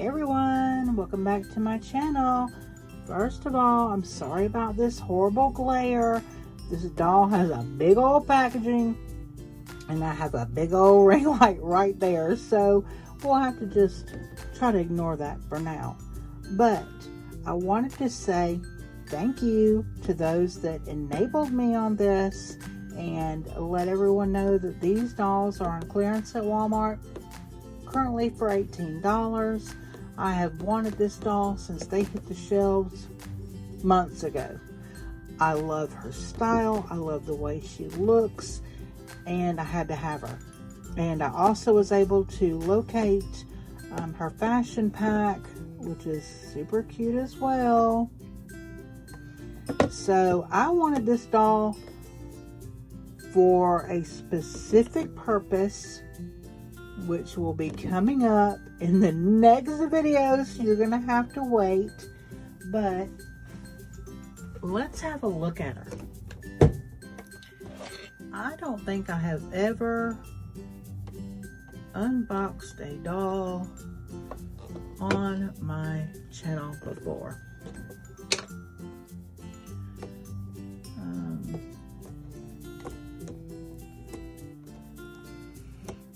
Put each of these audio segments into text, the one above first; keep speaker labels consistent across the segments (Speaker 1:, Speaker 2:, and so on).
Speaker 1: Hey everyone, welcome back to my channel. First of all, I'm sorry about this horrible glare. This doll has a big old packaging and I have a big old ring light right there, so we'll have to just try to ignore that for now. But I wanted to say thank you to those that enabled me on this and let everyone know that these dolls are on clearance at Walmart, currently for $18. I have wanted this doll since they hit the shelves months ago. I love her style, I love the way she looks, and I had to have her. And I also was able to locate her fashion pack, which is super cute as well. So I wanted this doll for a specific purpose, which will be coming up in the next video, so you're gonna have to wait. But let's have a look at her. I don't think I have ever unboxed a doll on my channel before.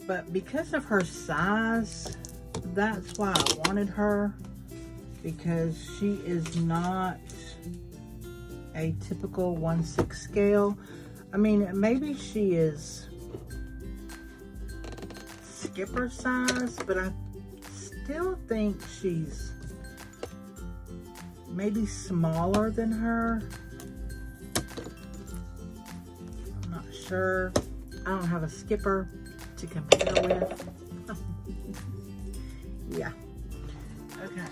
Speaker 1: But because of her size, that's why I wanted her, because she is not a typical 1/6 scale. I mean, maybe she is skipper size, but I still think she's maybe smaller than her. I'm not sure. I don't have a skipper to compare with. Yeah. Okay.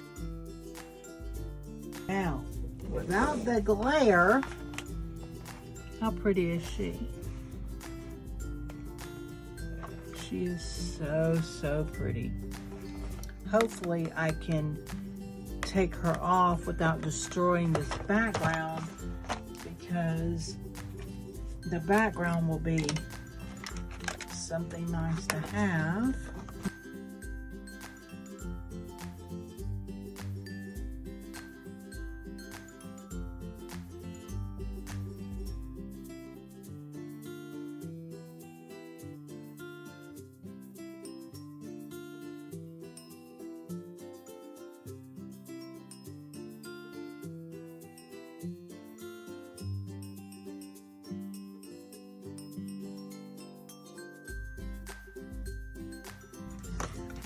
Speaker 1: Now, without the glare, how pretty is she? She is so pretty. Hopefully I can take her off without destroying this background, because the background will be something nice to have.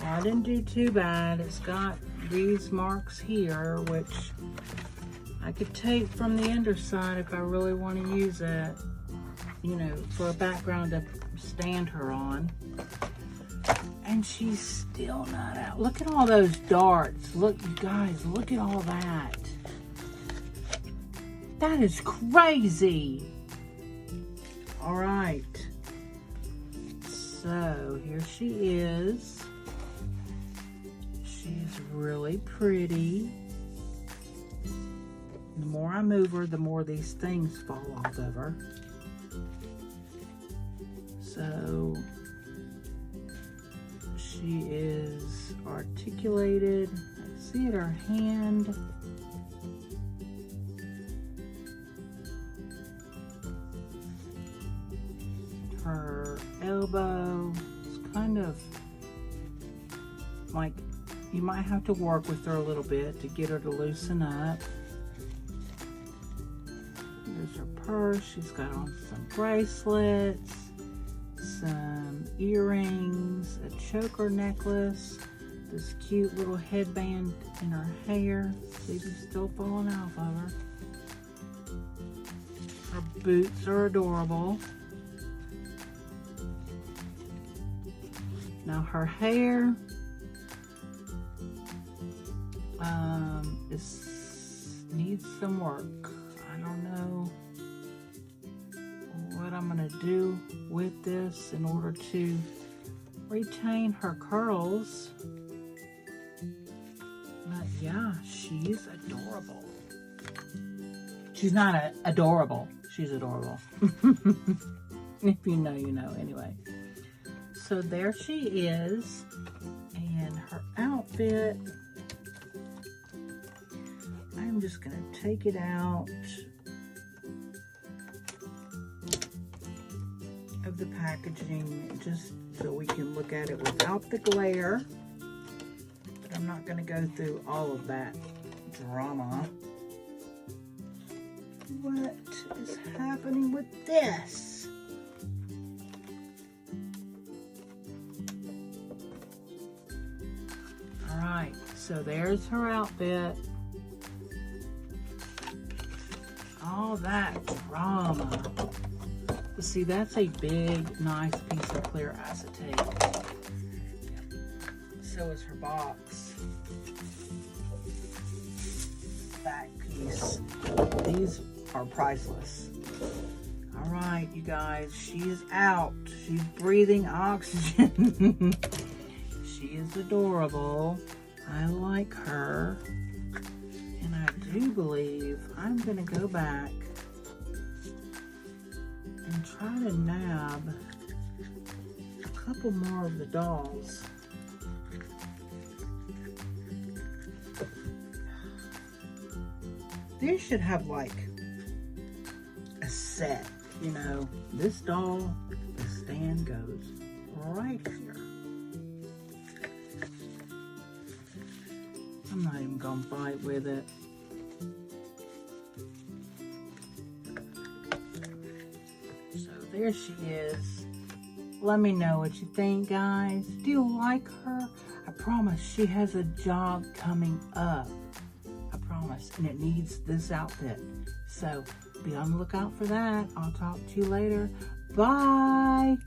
Speaker 1: I didn't do too bad. It's got these marks here, which I could take from the underside if I really want to use it, you know, for a background to stand her on. And she's still not out. Look at all those darts. Look, you guys, look at all that. That is crazy. All right. So here she is. She's really pretty. The more I move her, the more these things fall off of her. So she is articulated. I see it, her hand. Her elbow is kind of like, you might have to work with her a little bit to get her to loosen up. There's her purse. She's got on some bracelets, some earrings, a choker necklace, this cute little headband in her hair. See, she's still falling off of her. Her boots are adorable. Now her hair needs some work. I don't know what I'm gonna do with this in order to retain her curls. But yeah, she's adorable. She's not adorable. She's adorable. If you know, you know. Anyway. So there she is. And her outfit I'm just gonna take it out of the packaging just so we can look at it without the glare. But I'm not gonna go through all of that drama. What is happening with this? All right, so there's her outfit. All that drama. But see, that's a big, nice piece of clear acetate. So is her box. Back piece. These are priceless. All right, you guys, she is out. She's breathing oxygen. She is adorable. I like her. And I do believe I'm gonna go back and try to nab a couple more of the dolls. They should have like a set, you know. This doll, the stand goes right here. I'm not even gonna fight with it. So there she is. Let me know what you think, guys. Do you like her? I promise she has a job coming up. I promise. And it needs this outfit. So be on the lookout for that. I'll talk to you later. Bye.